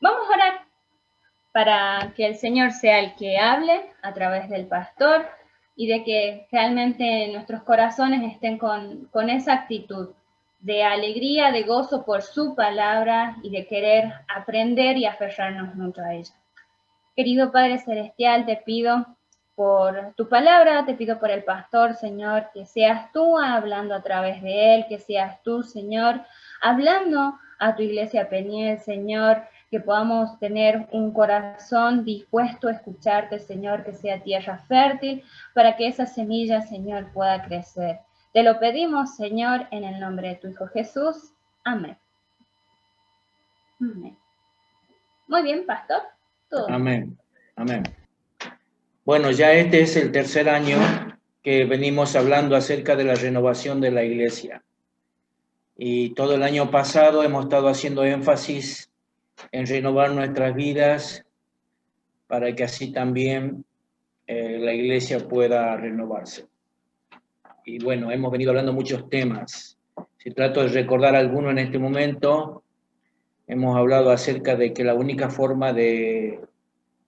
Vamos a orar para que el Señor sea el que hable a través del pastor y de que realmente nuestros corazones estén con esa actitud de alegría, de gozo por su palabra y de querer aprender y aferrarnos mucho a ella. Querido Padre Celestial, te pido por tu palabra, te pido por el pastor, Señor, que seas tú hablando a través de él, que seas tú, Señor, hablando a tu iglesia Peniel, Señor, que podamos tener un corazón dispuesto a escucharte, Señor, que sea tierra fértil, para que esa semilla, Señor, pueda crecer. Te lo pedimos, Señor, en el nombre de tu Hijo Jesús. Amén. Amén. Muy bien, pastor. Todo bien. Amén, amén. Bueno, ya este es el tercer año que venimos hablando acerca de la renovación de la iglesia. Y todo el año pasado hemos estado haciendo énfasis en renovar nuestras vidas para que así también la iglesia pueda renovarse. Y bueno, hemos venido hablando muchos temas. Si trato de recordar alguno en este momento, hemos hablado acerca de que la única forma de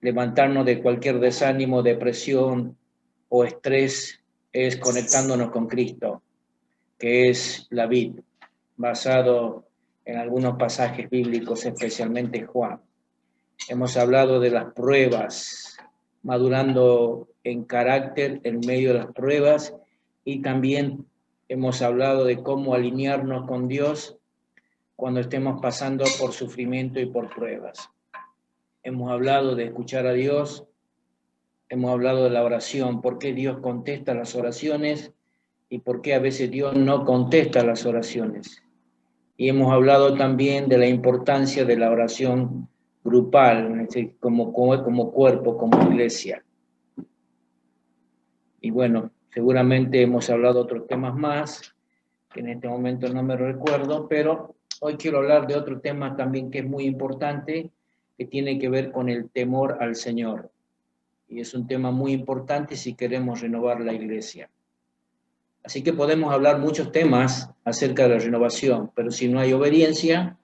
levantarnos de cualquier desánimo, depresión o estrés es conectándonos con Cristo, que es la vid, basado en algunos pasajes bíblicos, especialmente Juan. Hemos hablado de las pruebas, madurando en carácter en medio de las pruebas, y también hemos hablado de cómo alinearnos con Dios cuando estemos pasando por sufrimiento y por pruebas. Hemos hablado de escuchar a Dios, hemos hablado de la oración, por qué Dios contesta las oraciones y por qué a veces Dios no contesta las oraciones. Y hemos hablado también de la importancia de la oración grupal, como cuerpo, como iglesia. Y bueno, seguramente hemos hablado de otros temas más, que en este momento no me recuerdo, pero hoy quiero hablar de otro tema también que es muy importante, que tiene que ver con el temor al Señor. Y es un tema muy importante si queremos renovar la iglesia. Así que podemos hablar muchos temas acerca de la renovación, pero si no hay obediencia,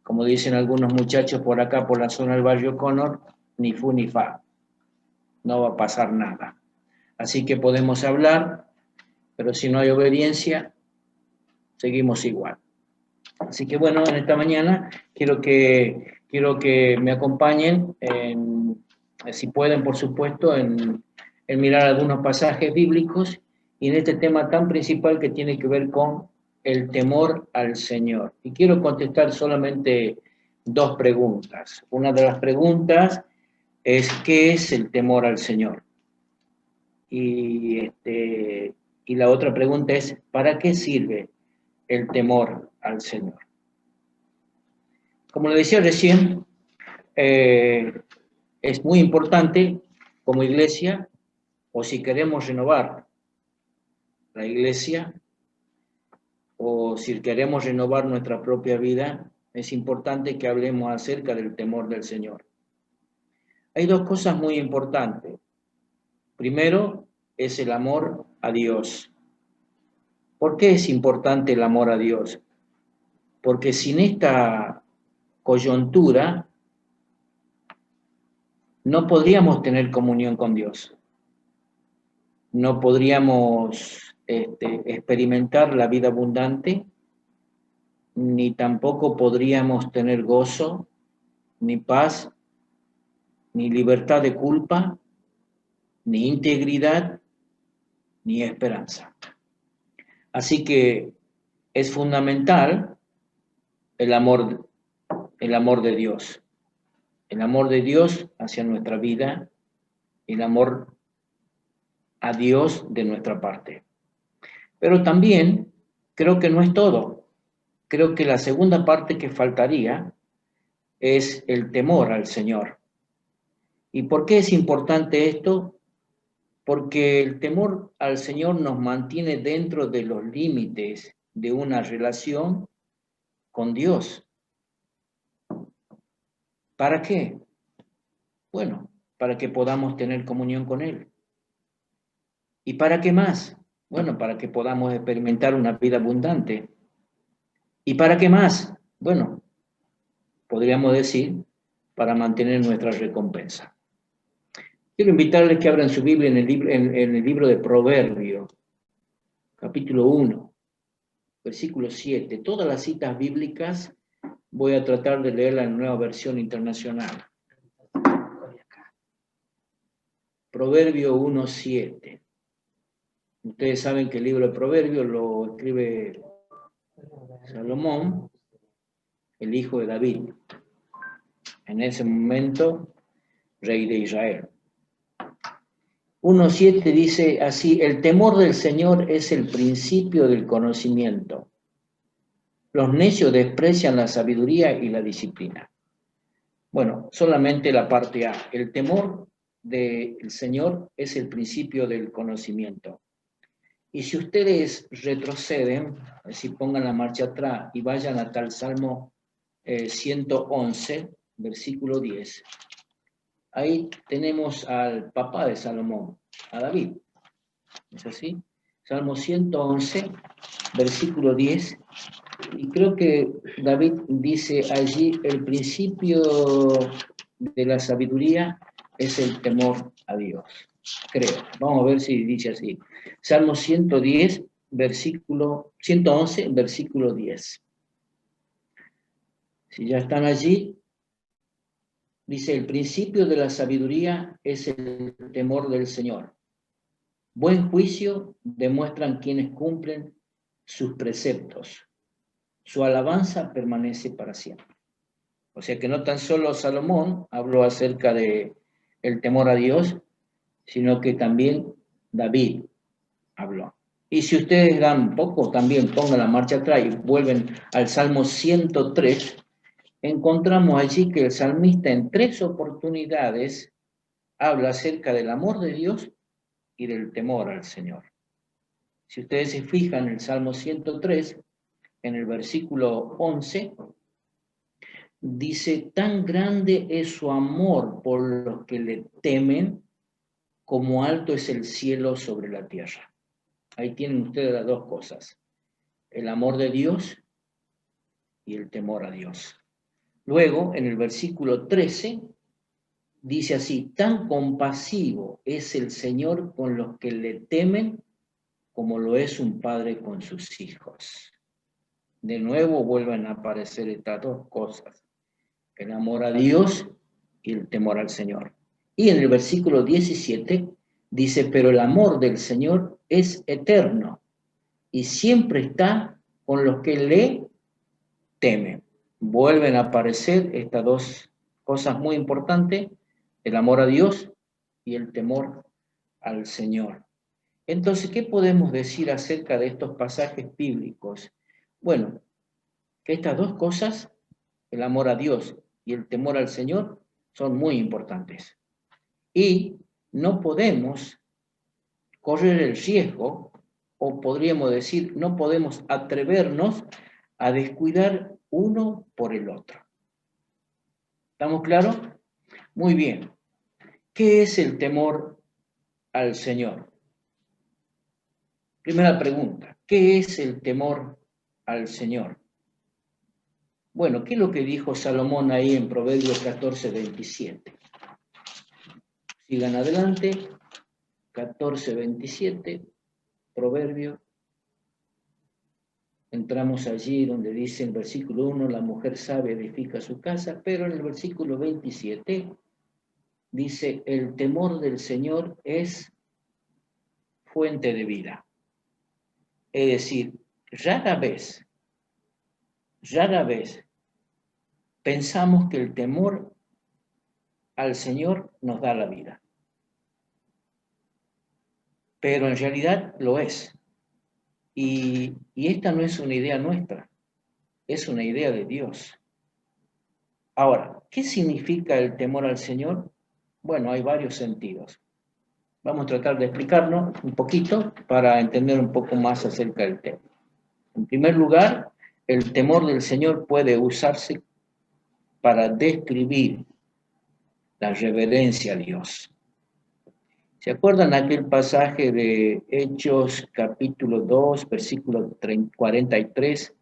como dicen algunos muchachos por acá, por la zona del barrio Connor, ni fu ni fa, no va a pasar nada. Así que podemos hablar, pero si no hay obediencia, seguimos igual. Así que bueno, en esta mañana quiero que me acompañen, si pueden, por supuesto, en mirar algunos pasajes bíblicos y en este tema tan principal que tiene que ver con el temor al Señor. Y quiero contestar solamente dos preguntas. Una de las preguntas es, ¿qué es el temor al Señor? Y la otra pregunta es, ¿para qué sirve el temor al Señor? Como le decía recién, es muy importante como iglesia, o si queremos renovar la iglesia, o si queremos renovar nuestra propia vida, es importante que hablemos acerca del temor del Señor. Hay dos cosas muy importantes. Primero es el amor a Dios. ¿Por qué es importante el amor a Dios? Porque sin esta coyuntura no podríamos tener comunión con Dios. No podríamos experimentar la vida abundante, ni tampoco podríamos tener gozo, ni paz, ni libertad de culpa, ni integridad, ni esperanza. Así que es fundamental el amor de Dios. El amor de Dios hacia nuestra vida, el amor a Dios de nuestra parte. Pero también creo que no es todo. Creo que la segunda parte que faltaría es el temor al Señor. ¿Y por qué es importante esto? Porque el temor al Señor nos mantiene dentro de los límites de una relación con Dios. ¿Para qué? Bueno, para que podamos tener comunión con Él. ¿Y para qué más? Bueno, para que podamos experimentar una vida abundante. ¿Y para qué más? Bueno, podríamos decir, para mantener nuestra recompensa. Quiero invitarles que abran su Biblia en el libro de Proverbios, capítulo 1, versículo 7. Todas las citas bíblicas voy a tratar de leerla en Nueva Versión Internacional. Proverbio 1, 7. Ustedes saben que el libro de Proverbios lo escribe Salomón, el hijo de David, en ese momento rey de Israel. 1.7 dice así: el temor del Señor es el principio del conocimiento. Los necios desprecian la sabiduría y la disciplina. Bueno, solamente la parte A. El temor del Señor es el principio del conocimiento. Y si ustedes retroceden, si pongan la marcha atrás y vayan hasta el Salmo 111, versículo 10, ahí tenemos al papá de Salomón, a David. ¿Es así? Salmo 111, versículo 10. Y creo que David dice allí: el principio de la sabiduría es el temor a Dios. Creo. Vamos a ver si dice así. Salmo 111, versículo 10. Si ya están allí, dice: el principio de la sabiduría es el temor del Señor. Buen juicio demuestran quienes cumplen sus preceptos. Su alabanza permanece para siempre. O sea que no tan solo Salomón habló acerca de el temor a Dios, sino que también David habló. Y si ustedes dan un poco, también pongan la marcha atrás y vuelven al Salmo 103, encontramos allí que el salmista en 3 oportunidades habla acerca del amor de Dios y del temor al Señor. Si ustedes se fijan en el Salmo 103, en el versículo 11, dice: tan grande es su amor por los que le temen, como alto es el cielo sobre la tierra. Ahí tienen ustedes las dos cosas: el amor de Dios y el temor a Dios. Luego, en el versículo 13, dice así: tan compasivo es el Señor con los que le temen, como lo es un padre con sus hijos. De nuevo vuelven a aparecer estas dos cosas: el amor a Dios y el temor al Señor. Y en el versículo 17 dice: pero el amor del Señor es eterno y siempre está con los que le temen. Vuelven a aparecer estas dos cosas muy importantes: el amor a Dios y el temor al Señor. Entonces, ¿qué podemos decir acerca de estos pasajes bíblicos? Bueno, que estas dos cosas, el amor a Dios y el temor al Señor, son muy importantes. Y no podemos correr el riesgo, o podríamos decir, no podemos atrevernos a descuidar uno por el otro. ¿Estamos claros? Muy bien. ¿Qué es el temor al Señor? Primera pregunta: ¿qué es el temor al Señor? Bueno, ¿qué es lo que dijo Salomón ahí en Proverbios 14, 27? Sigan adelante. 14, 27, Proverbio. Entramos allí donde dice en el versículo 1: la mujer sabia edifica su casa, pero en el versículo 27 dice: el temor del Señor es fuente de vida. Es decir, rara vez pensamos que el temor al Señor nos da la vida. Pero en realidad lo es. Y esta no es una idea nuestra, es una idea de Dios. Ahora, ¿qué significa el temor al Señor? Bueno, hay varios sentidos. Vamos a tratar de explicarnos un poquito para entender un poco más acerca del tema. En primer lugar, el temor del Señor puede usarse para describir la reverencia a Dios. ¿Se acuerdan aquel pasaje de Hechos capítulo 2, versículo 43?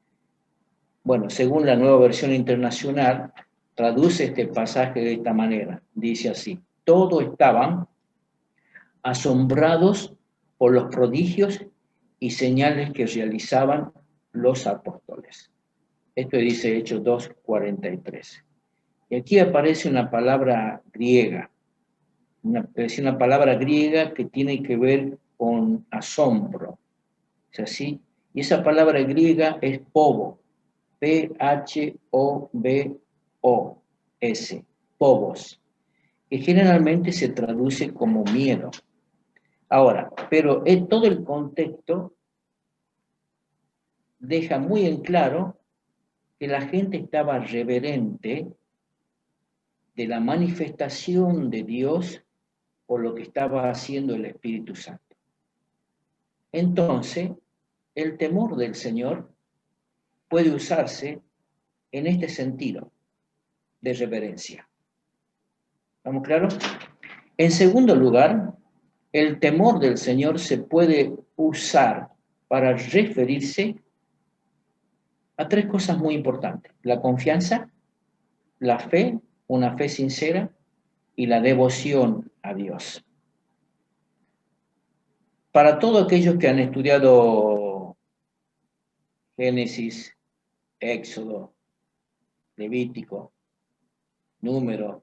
Bueno, según la Nueva Versión Internacional, traduce este pasaje de esta manera. Dice así: todos estaban asombrados por los prodigios y señales que realizaban los apóstoles. Esto dice Hechos 2:43. Y aquí aparece una palabra griega, una palabra griega que tiene que ver con asombro. ¿Es así? Y esa palabra griega es pobo, P-H-O-B-O-S, pobos, que generalmente se traduce como miedo. Ahora, pero en todo el contexto deja muy en claro que la gente estaba reverente de la manifestación de Dios por lo que estaba haciendo el Espíritu Santo. Entonces, el temor del Señor puede usarse en este sentido de reverencia. ¿Estamos claros? En segundo lugar, el temor del Señor se puede usar para referirse a tres cosas muy importantes: la confianza, la fe, una fe sincera, y la devoción a Dios. Para todos aquellos que han estudiado Génesis, Éxodo, Levítico, Número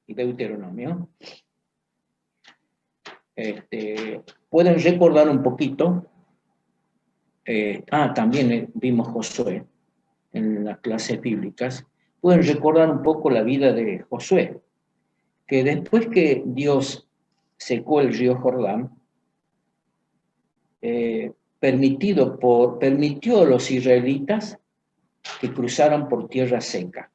y Deuteronomio, pueden recordar un poquito. También vimos Josué en las clases bíblicas. Pueden recordar un poco la vida de Josué, que después que Dios secó el río Jordán, permitió a los israelitas que cruzaran por tierra seca.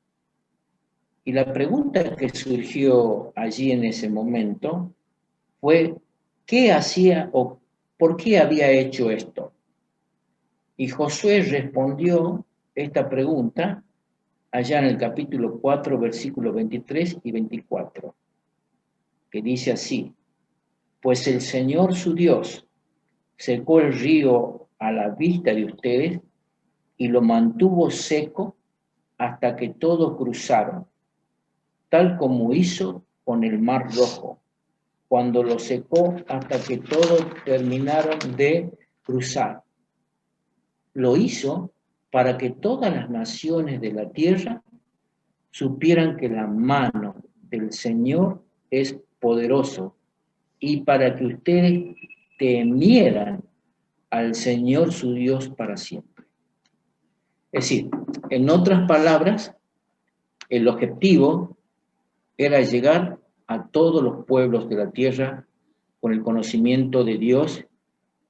Y la pregunta que surgió allí en ese momento fue: ¿qué hacía o por qué había hecho esto? Y Josué respondió esta pregunta allá en el capítulo 4, versículos 23 y 24, que dice así: pues el Señor su Dios secó el río a la vista de ustedes y lo mantuvo seco hasta que todos cruzaron, tal como hizo con el Mar Rojo, cuando lo secó hasta que todos terminaron de cruzar. Lo hizo para que todas las naciones de la tierra supieran que la mano del Señor es poderoso, y para que ustedes temieran al Señor su Dios para siempre. Es decir, en otras palabras, el objetivo era llegar a todos los pueblos de la tierra con el conocimiento de Dios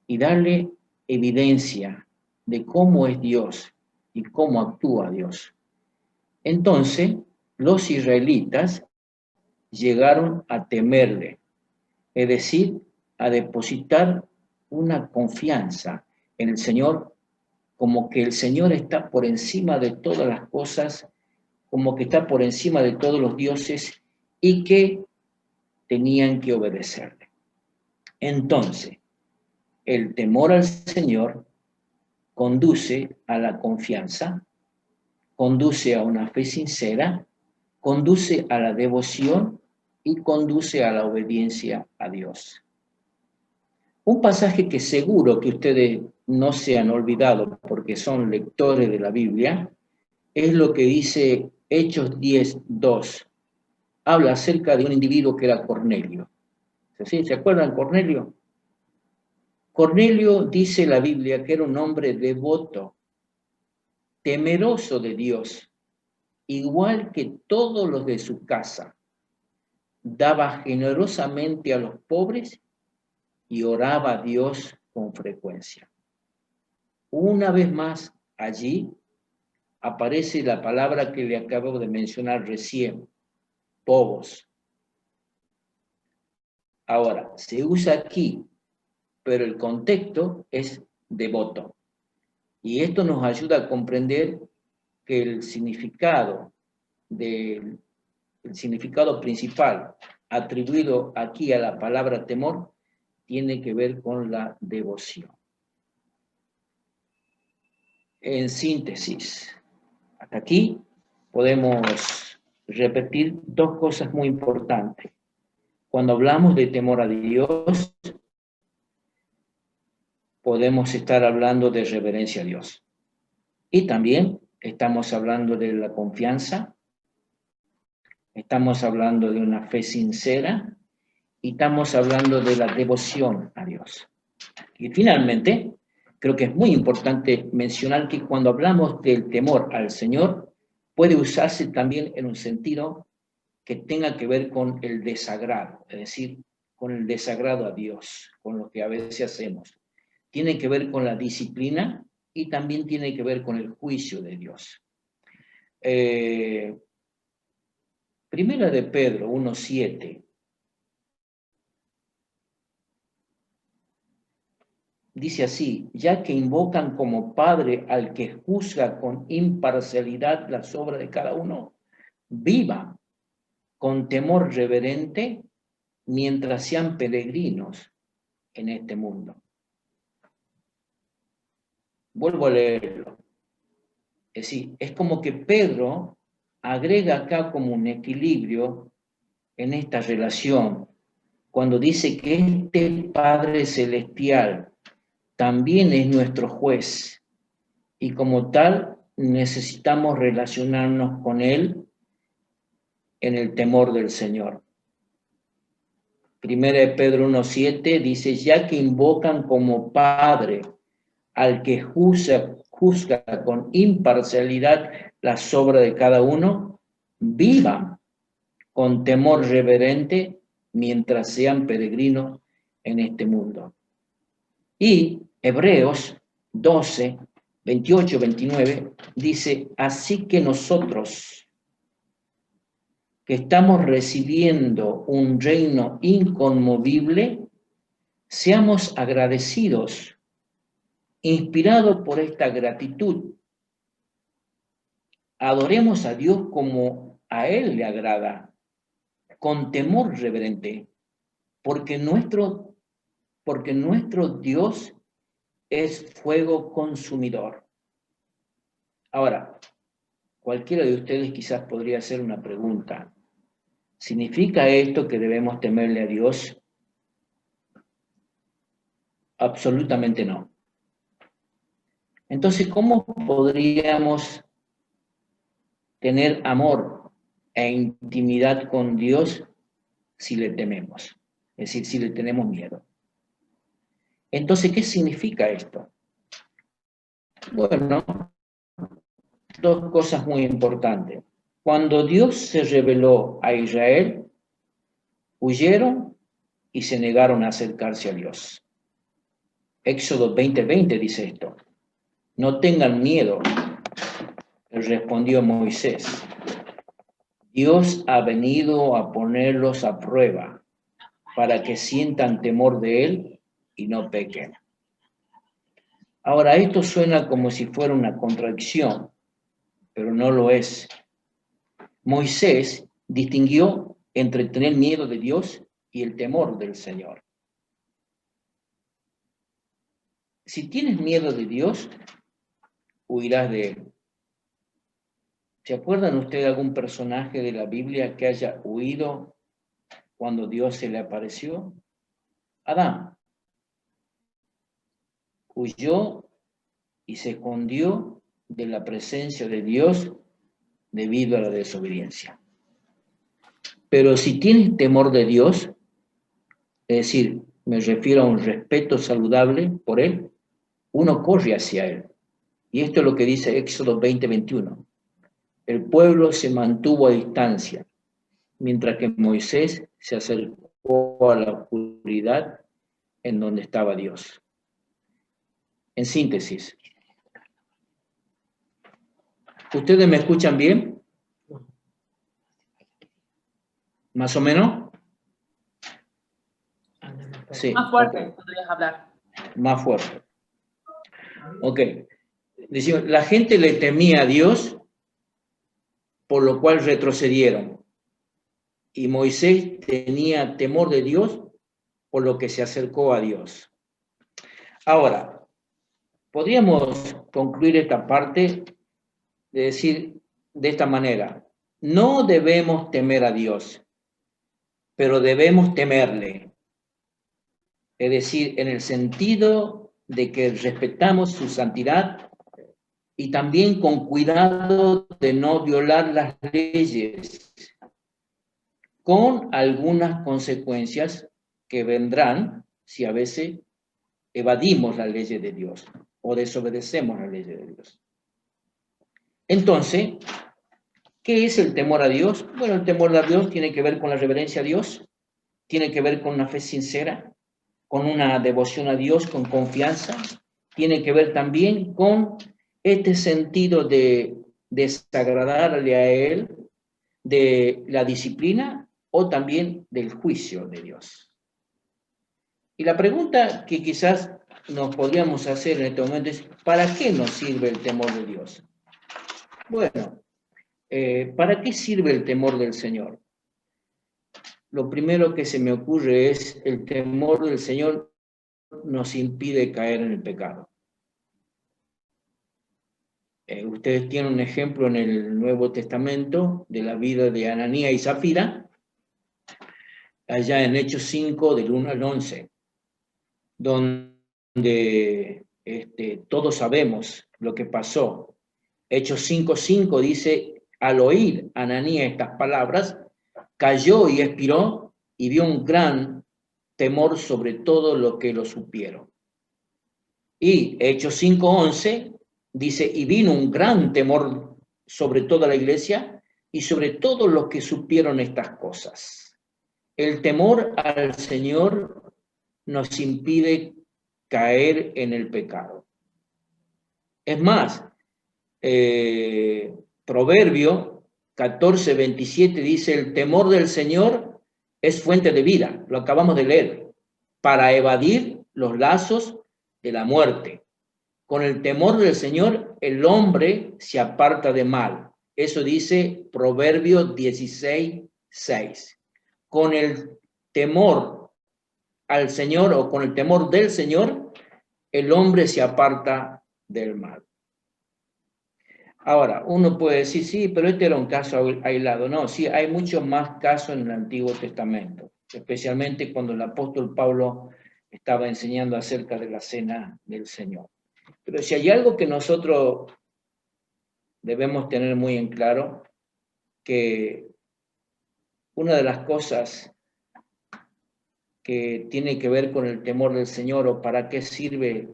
y darle evidencia de cómo es Dios y cómo actúa Dios. Entonces, los israelitas llegaron a temerle, es decir, a depositar una confianza en el Señor, como que el Señor está por encima de todas las cosas, como que está por encima de todos los dioses, y que tenían que obedecerle. Entonces, el temor al Señor conduce a la confianza, conduce a una fe sincera, conduce a la devoción y conduce a la obediencia a Dios. Un pasaje que seguro que ustedes no se han olvidado porque son lectores de la Biblia es lo que dice Hechos 10:2. Habla acerca de un individuo que era Cornelio. ¿Sí? ¿Se acuerdan Cornelio? Cornelio, dice la Biblia, que era un hombre devoto, temeroso de Dios, igual que todos los de su casa. Daba generosamente a los pobres y oraba a Dios con frecuencia. Una vez más, allí aparece la palabra que le acabo de mencionar recién: pobos. Ahora, se usa aquí, pero el contexto es devoto. Y esto nos ayuda a comprender que el significado principal atribuido aquí a la palabra temor tiene que ver con la devoción. En síntesis, hasta aquí podemos repetir dos cosas muy importantes. Cuando hablamos de temor a Dios, podemos estar hablando de reverencia a Dios. Y también estamos hablando de la confianza, estamos hablando de una fe sincera y estamos hablando de la devoción a Dios. Y finalmente, creo que es muy importante mencionar que cuando hablamos del temor al Señor, puede usarse también en un sentido que tenga que ver con el desagrado, es decir, con el desagrado a Dios, con lo que a veces hacemos. Tiene que ver con la disciplina y también tiene que ver con el juicio de Dios. Primera de Pedro 1:7. Dice así: ya que invocan como Padre al que juzga con imparcialidad las obras de cada uno, vivan con temor reverente mientras sean peregrinos en este mundo. Vuelvo a leerlo. Es decir, es como que Pedro agrega acá como un equilibrio en esta relación, cuando dice que este Padre Celestial también es nuestro juez, y como tal necesitamos relacionarnos con Él en el temor del Señor. Primera de Pedro 1:7 dice: ya que invocan como Padre al que juzga con imparcialidad las obras de cada uno, vivan con temor reverente mientras sean peregrinos en este mundo. Y Hebreos 12, 28, 29 dice: así que nosotros, que estamos recibiendo un reino inconmovible, seamos agradecidos, inspirados por esta gratitud. Adoremos a Dios como a Él le agrada, con temor reverente, porque nuestro Dios es fuego consumidor. Ahora, cualquiera de ustedes quizás podría hacer una pregunta. ¿Significa esto que debemos temerle a Dios? Absolutamente no. Entonces, ¿cómo podríamos tener amor e intimidad con Dios si le tememos? Es decir, si le tenemos miedo. Entonces, ¿qué significa esto? Bueno, dos cosas muy importantes. Cuando Dios se reveló a Israel, huyeron y se negaron a acercarse a Dios. Éxodo 20:20 dice esto: no tengan miedo, respondió Moisés. Dios ha venido a ponerlos a prueba para que sientan temor de Él y no pequen. Ahora, esto suena como si fuera una contradicción, pero no lo es. Moisés distinguió entre tener miedo de Dios y el temor del Señor. Si tienes miedo de Dios, huirás de Él. ¿Se acuerdan ustedes de algún personaje de la Biblia que haya huido cuando Dios se le apareció? Adán huyó y se escondió de la presencia de Dios debido a la desobediencia. Pero si tienes temor de Dios, es decir, me refiero a un respeto saludable por Él, uno corre hacia Él. Y esto es lo que dice Éxodo 20:21. El pueblo se mantuvo a distancia, mientras que Moisés se acercó a la oscuridad en donde estaba Dios. En síntesis, ¿ustedes me escuchan bien? ¿Más o menos? Sí. Más fuerte, podrías hablar. Más fuerte. Ok. Decimos, la gente le temía a Dios, por lo cual retrocedieron. Y Moisés tenía temor de Dios, por lo que se acercó a Dios. Ahora, podríamos concluir esta parte de decir de esta manera: no debemos temer a Dios, pero debemos temerle. Es decir, en el sentido de que respetamos su santidad y también con cuidado de no violar las leyes, con algunas consecuencias que vendrán si a veces evadimos las leyes de Dios o desobedecemos las leyes de Dios. Entonces, ¿qué es el temor a Dios? Bueno, el temor a Dios tiene que ver con la reverencia a Dios, tiene que ver con una fe sincera, con una devoción a Dios, con confianza, tiene que ver también con este sentido de desagradarle a Él, de la disciplina o también del juicio de Dios. Y la pregunta que quizás nos podríamos hacer en este momento es, ¿para qué nos sirve el temor de Dios? Bueno, ¿para qué sirve el temor del Señor? Lo primero que se me ocurre es el temor del Señor nos impide caer en el pecado. Ustedes tienen un ejemplo en el Nuevo Testamento de la vida de Ananías y Zafira, allá en Hechos 5, del 1 al 11, donde todos sabemos lo que pasó. Hechos 5:5 dice, al oír Ananías estas palabras, cayó y expiró y vio un gran temor sobre todo lo que lo supieron. Y Hechos 5:11 dice, y vino un gran temor sobre toda la iglesia y sobre todos los que supieron estas cosas. El temor al Señor nos impide caer en el pecado. Es más, Proverbio 14:27 dice, el temor del Señor es fuente de vida, lo acabamos de leer, para evadir los lazos de la muerte. Con el temor del Señor, el hombre se aparta de mal. Eso dice Proverbio 16:6. Con el temor al Señor o con el temor del Señor, el hombre se aparta del mal. Ahora, uno puede decir, sí, pero este era un caso aislado. No, sí, hay muchos más casos en el Antiguo Testamento, especialmente cuando el apóstol Pablo estaba enseñando acerca de la cena del Señor. Pero si hay algo que nosotros debemos tener muy en claro, que una de las cosas que tiene que ver con el temor del Señor o para qué sirve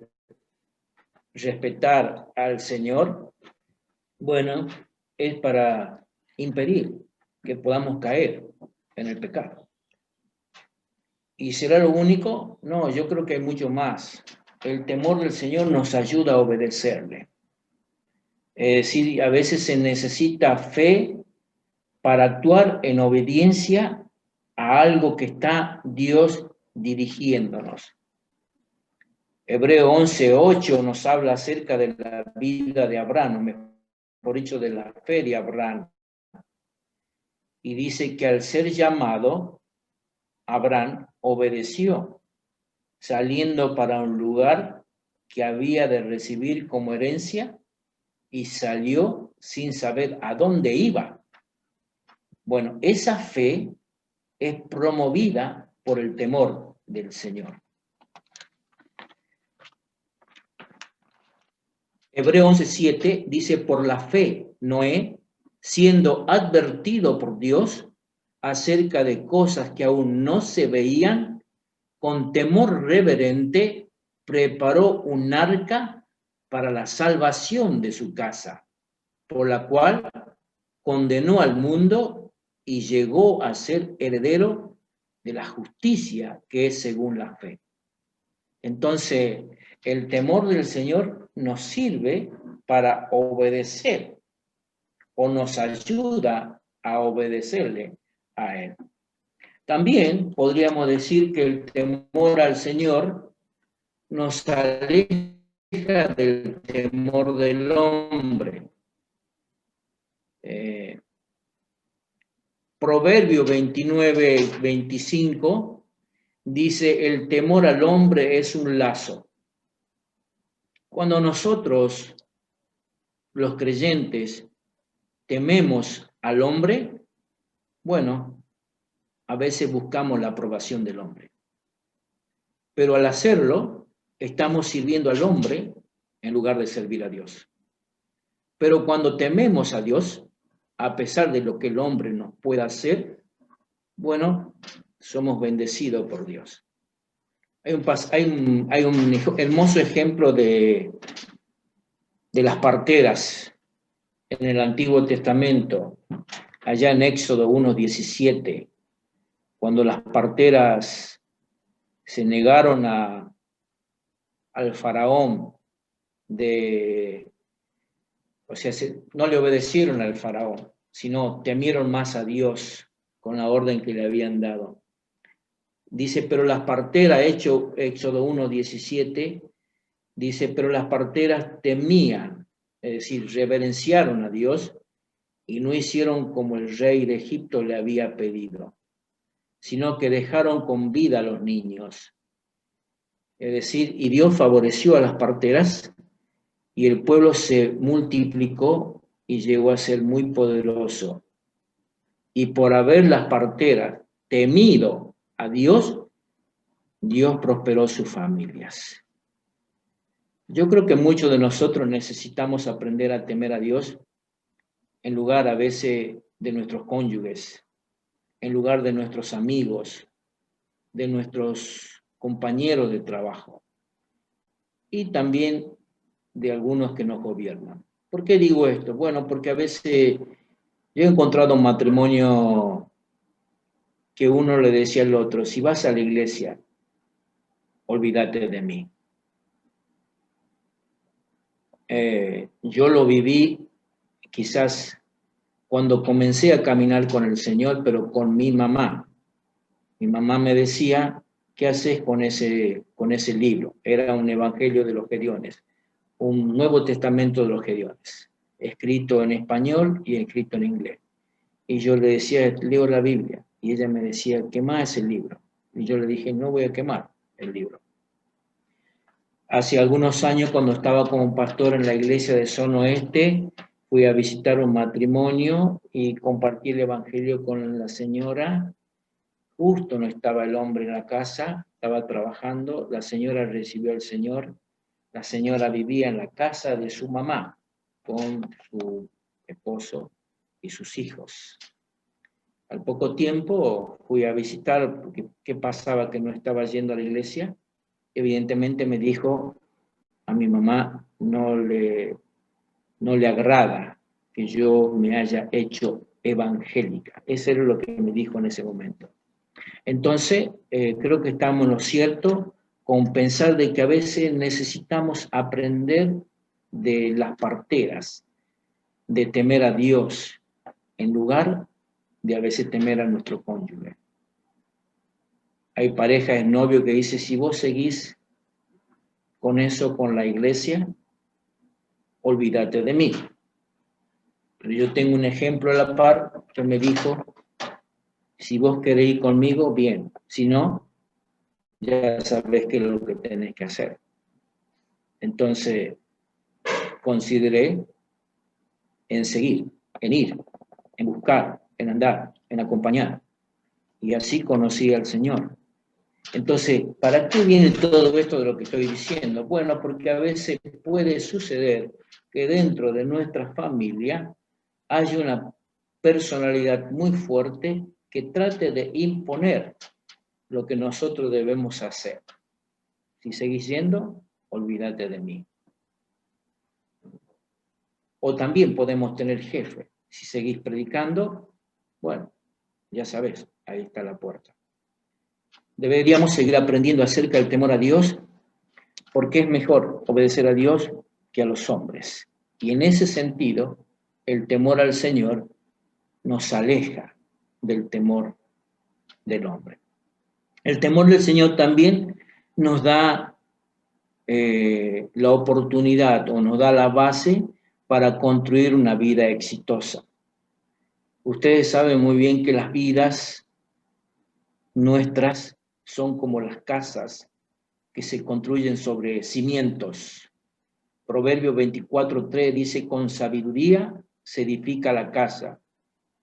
respetar al Señor, bueno, es para impedir que podamos caer en el pecado. ¿Y será lo único? No, yo creo que hay mucho más. El temor del Señor nos ayuda a obedecerle. Es decir, a veces se necesita fe para actuar en obediencia a algo que está Dios dirigiéndonos. Hebreo 11:8 nos habla acerca de la vida de Abraham, mejor dicho, de la fe de Abraham. Y dice que al ser llamado, Abraham obedeció, saliendo para un lugar que había de recibir como herencia y salió sin saber a dónde iba. Bueno, esa fe es promovida por el temor del Señor. Hebreo 11:7 dice, por la fe, Noé, siendo advertido por Dios acerca de cosas que aún no se veían, con temor reverente preparó un arca para la salvación de su casa, por la cual condenó al mundo y llegó a ser heredero de la justicia que es según la fe. Entonces, el temor del Señor nos sirve para obedecer o nos ayuda a obedecerle a Él. También podríamos decir que el temor al Señor nos aleja del temor del hombre. Proverbio 29:25 dice, el temor al hombre es un lazo. Cuando nosotros, los creyentes, tememos al hombre, bueno, a veces buscamos la aprobación del hombre. Pero al hacerlo, estamos sirviendo al hombre en lugar de servir a Dios. Pero cuando tememos a Dios, a pesar de lo que el hombre nos pueda hacer, bueno, somos bendecidos por Dios. Hay un hermoso ejemplo de las parteras en el Antiguo Testamento, allá en Éxodo 1:17, cuando las parteras se negaron al faraón o sea, no le obedecieron al faraón, sino temieron más a Dios con la orden que le habían dado. Dice, pero las parteras, Éxodo 1:17, dice, pero las parteras temían, es decir, reverenciaron a Dios y no hicieron como el rey de Egipto le había pedido, sino que dejaron con vida a los niños. Es decir, y Dios favoreció a las parteras y el pueblo se multiplicó y llegó a ser muy poderoso. Y por haber las parteras temido a Dios, Dios prosperó sus familias. Yo creo que muchos de nosotros necesitamos aprender a temer a Dios en lugar a veces de nuestros cónyuges, en lugar de nuestros amigos, de nuestros compañeros de trabajo y también de algunos que nos gobiernan. ¿Por qué digo esto? Bueno, porque a veces yo he encontrado un matrimonio que uno le decía al otro, si vas a la iglesia, olvídate de mí. Yo lo viví quizás cuando comencé a caminar con el Señor, pero con mi mamá. Mi mamá me decía, ¿qué haces con ese libro? Era un evangelio de los Gediones, un Nuevo Testamento de los Gediones, escrito en español y escrito en inglés. Y yo le decía, leo la Biblia. Y ella me decía, quemá ese libro. Y yo le dije, no voy a quemar el libro. Hace algunos años, cuando estaba como pastor en la iglesia de Zona Oeste, fui a visitar un matrimonio y compartí el evangelio con la señora. Justo no estaba el hombre en la casa, estaba trabajando, la señora recibió al Señor, la señora vivía en la casa de su mamá con su esposo y sus hijos. Al poco tiempo fui a visitar, porque qué pasaba que no estaba yendo a la iglesia. Evidentemente me dijo, a mi mamá no le agrada que yo me haya hecho evangélica. Eso era lo que me dijo en ese momento. Entonces, creo que estamos en lo cierto con pensar de que a veces necesitamos aprender de las parteras, de temer a Dios, en lugar de a veces temer a nuestro cónyuge. Hay parejas de novio que dice, si vos seguís con eso, con la iglesia, olvídate de mí. Pero yo tengo un ejemplo a la par que me dijo, si vos querés ir conmigo, bien. Si no, ya sabés qué es lo que tenés que hacer. Entonces, consideré en seguir, en ir, en buscar, en andar, en acompañar. Y así conocí al Señor. Entonces, ¿para qué viene todo esto de lo que estoy diciendo? Bueno, porque a veces puede suceder que dentro de nuestra familia haya una personalidad muy fuerte que trate de imponer lo que nosotros debemos hacer. Si seguís yendo, olvídate de mí. O también podemos tener jefe. Si seguís predicando, bueno, ya sabes, ahí está la puerta. Deberíamos seguir aprendiendo acerca del temor a Dios, porque es mejor obedecer a Dios que a los hombres. Y en ese sentido, el temor al Señor nos aleja del temor del hombre. El temor del Señor también nos da la oportunidad o nos da la base para construir una vida exitosa. Ustedes saben muy bien que las vidas nuestras son como las casas que se construyen sobre cimientos. Proverbio 24:3 dice, con sabiduría se edifica la casa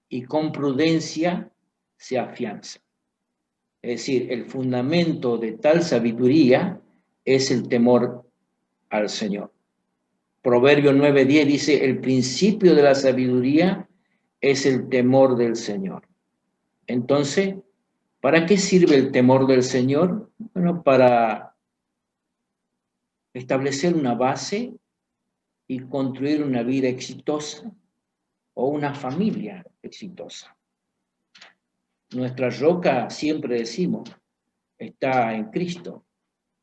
y con prudencia se afianza. Es decir, el fundamento de tal sabiduría es el temor al Señor. Proverbio 9:10 dice, el principio de la sabiduría es el temor del Señor. Entonces, ¿para qué sirve el temor del Señor? Bueno, para establecer una base y construir una vida exitosa o una familia exitosa. Nuestra roca, siempre decimos, está en Cristo.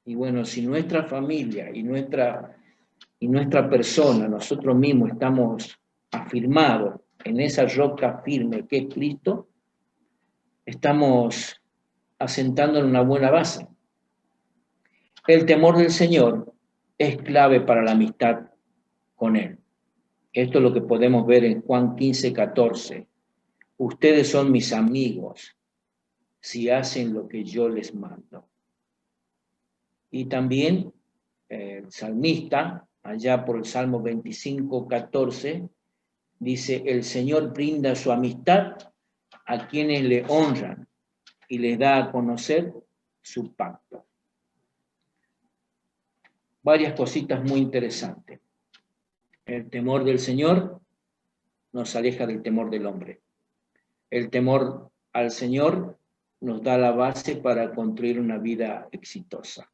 Y bueno, si nuestra familia y nuestra persona, nosotros mismos estamos afirmados en esa roca firme que es Cristo, estamos asentando en una buena base. El temor del Señor es clave para la amistad con Él. Esto es lo que podemos ver en Juan 15:14. Ustedes son mis amigos si hacen lo que yo les mando. Y también el salmista, allá por el Salmo 25:14, dice, el Señor brinda su amistad a quienes le honran y les da a conocer su pacto. Varias cositas muy interesantes. El temor del Señor nos aleja del temor del hombre. El temor al Señor nos da la base para construir una vida exitosa.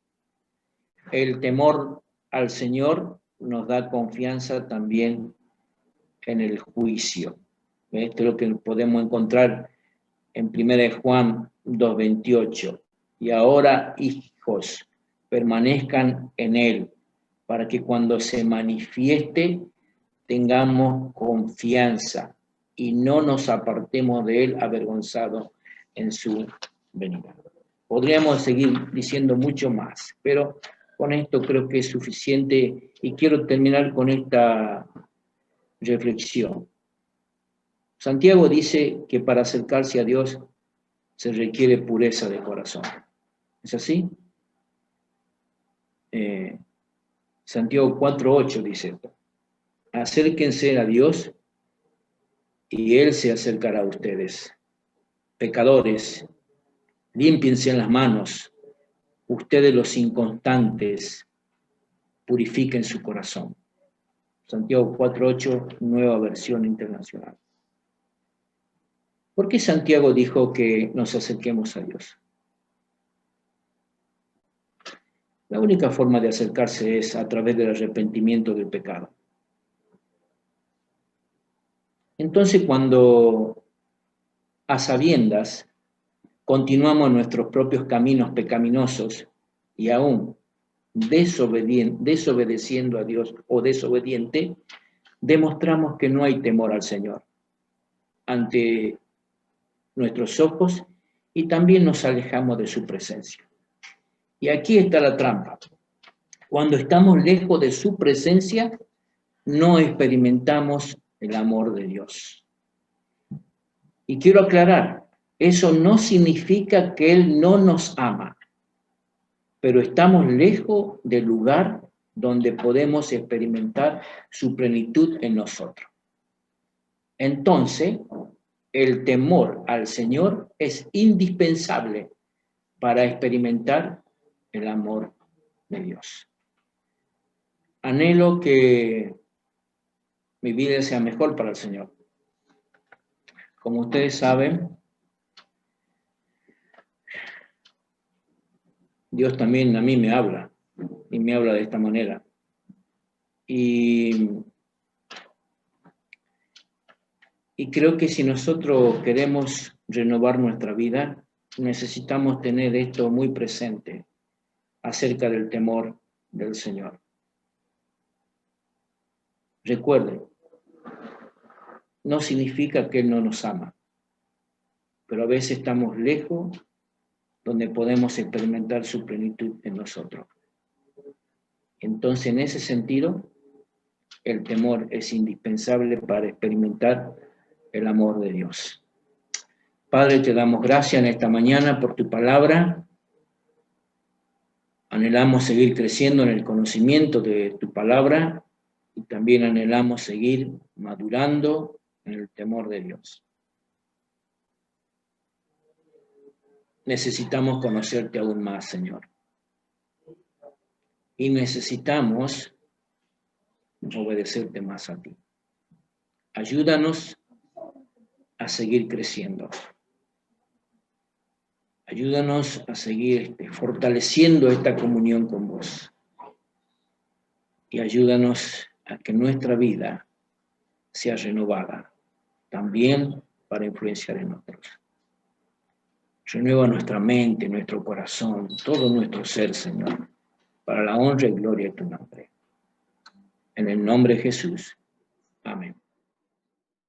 El temor al Señor nos da confianza también en el juicio. Esto es lo que podemos encontrar en 1 Juan 2:28. Y ahora, hijos, permanezcan en Él, para que cuando se manifieste tengamos confianza y no nos apartemos de Él avergonzados en su venida. Podríamos seguir diciendo mucho más, pero con esto creo que es suficiente y quiero terminar con esta reflexión. Santiago dice que para acercarse a Dios se requiere pureza de corazón. ¿Es así? Santiago 4:8 dice esto. Acérquense a Dios y Él se acercará a ustedes. Pecadores, límpiense en las manos. Ustedes los inconstantes, purifiquen su corazón. Santiago 4:8, nueva versión internacional. ¿Por qué Santiago dijo que nos acerquemos a Dios? La única forma de acercarse es a través del arrepentimiento del pecado. Entonces, cuando a sabiendas continuamos nuestros propios caminos pecaminosos y aún desobedeciendo a Dios o desobediente, demostramos que no hay temor al Señor ante nuestros ojos y también nos alejamos de su presencia. Y aquí está la trampa. Cuando estamos lejos de su presencia, no experimentamos el amor de Dios. Y quiero aclarar, eso no significa que Él no nos ama, pero estamos lejos del lugar donde podemos experimentar su plenitud en nosotros. Entonces, el temor al Señor es indispensable para experimentar el amor de Dios. Anhelo que mi vida sea mejor para el Señor. Como ustedes saben, Dios también a mí me habla, y me habla de esta manera. Y creo que si nosotros queremos renovar nuestra vida, necesitamos tener esto muy presente acerca del temor del Señor. Recuerden, no significa que Él no nos ama, pero a veces estamos lejos donde podemos experimentar su plenitud en nosotros. Entonces, en ese sentido, el temor es indispensable para experimentar el amor de Dios. Padre, te damos gracias en esta mañana por tu palabra. Anhelamos seguir creciendo en el conocimiento de tu palabra y también anhelamos seguir madurando en el temor de Dios. necesitamos conocerte aún más, Señor. Y necesitamos obedecerte más a ti. Ayúdanos a seguir creciendo. Ayúdanos a seguir fortaleciendo esta comunión con vos. Y ayúdanos a que nuestra vida sea renovada, también para influenciar en otros. Renueva nuestra mente, nuestro corazón, todo nuestro ser, Señor, para la honra y gloria de tu nombre. En el nombre de Jesús. Amén.